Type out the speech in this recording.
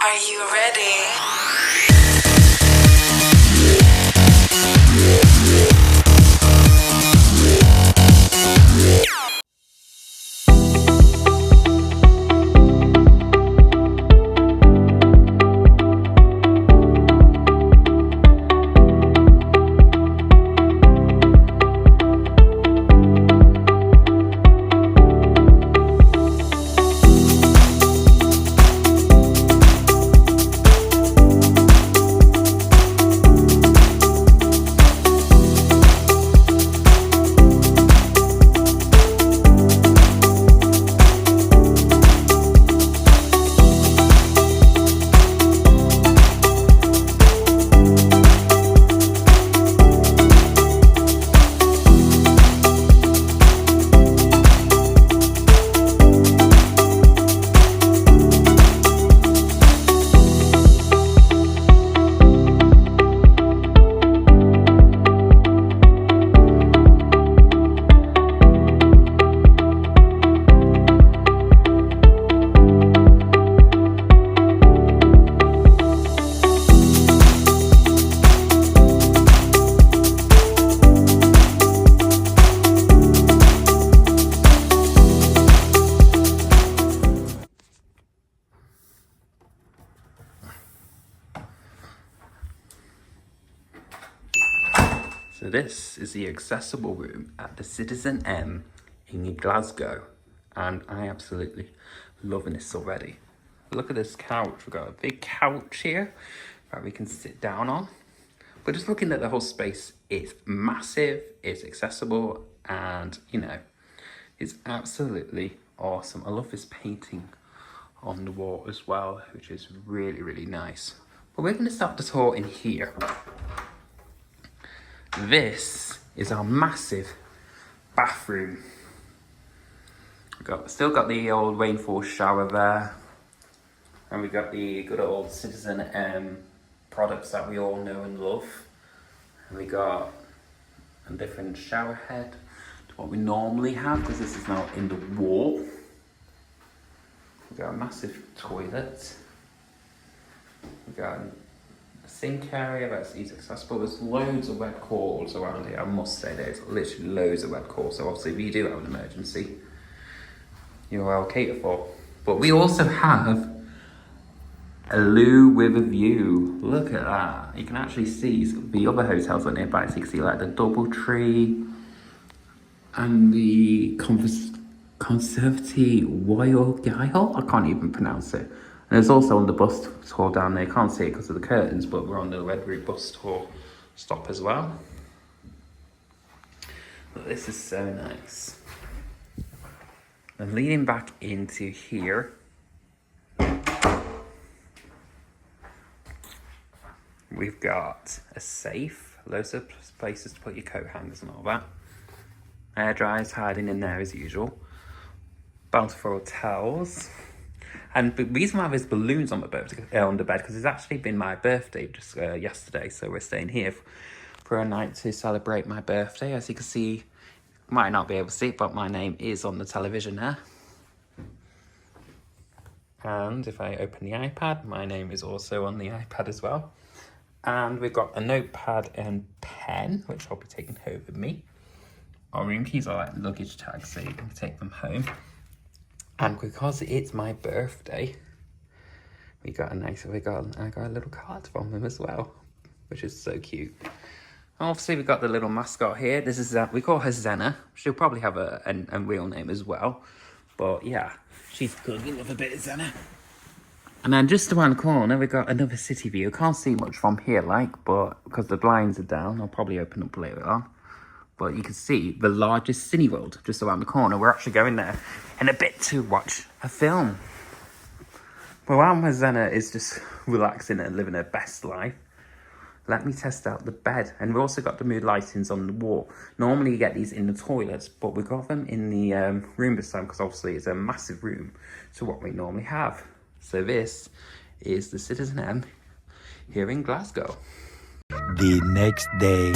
Are you ready? So this is the accessible room at the CitizenM in Glasgow, and I absolutely loving this already. Look at this couch. We've got a big couch here that we can sit down on. But just looking at the whole space, it's massive, it's accessible, and it's absolutely awesome. I love this painting on the wall as well, which is really, really nice. But we're going to start the tour in here. This is our massive bathroom. Still got the old rainfall shower there. And we've got the good old CitizenM products that we all know and love. And we got a different shower head to what we normally have, because this is now in the wall. We've got a massive toilet. We've got a sink area that's easy accessible. There's loads of wet cords around here. I must say there's literally loads of wet cords. So obviously if you do have an emergency, you're well catered for. But we also have a loo with a view. Look at that. You can actually see the other hotels are nearby. So you can see like the Doubletree and the Conservative Royal Guile. I can't even pronounce it. And there's also on the bus tour down there. You can't see it because of the curtains, but we're on the Red Route bus tour stop as well. But this is so nice. And leading back into here, we've got a safe, loads of places to put your coat hangers and all that. Air dryers hiding in there as usual. Bountiful towels. And the reason why there's balloons on the bed, because it's actually been my birthday just yesterday, so we're staying here for a night to celebrate my birthday. As you can see, you might not be able to see it, but my name is on the television there. And if I open the iPad, my name is also on the iPad as well. And we've got a notepad and pen, which I'll be taking home with me. Our room keys are like luggage tags, so you can take them home. And because it's my birthday, I got a little card from him as well, which is so cute. And obviously we got the little mascot here. This is we call her Zena. She'll probably have a real name as well, but yeah, she's good. We love a bit of Zena. And then just around the corner, we got another city view. Can't see much from here, but because the blinds are down, I'll probably open up later on. But you can see the largest Cineworld just around the corner. We're actually going there in a bit to watch a film. But while my Zena is just relaxing and living her best life, let me test out the bed. And we've also got the mood lightings on the wall. Normally you get these in the toilets, but we got them in the room this time because obviously it's a massive room to what we normally have. So this is the CitizenM here in Glasgow. The next day.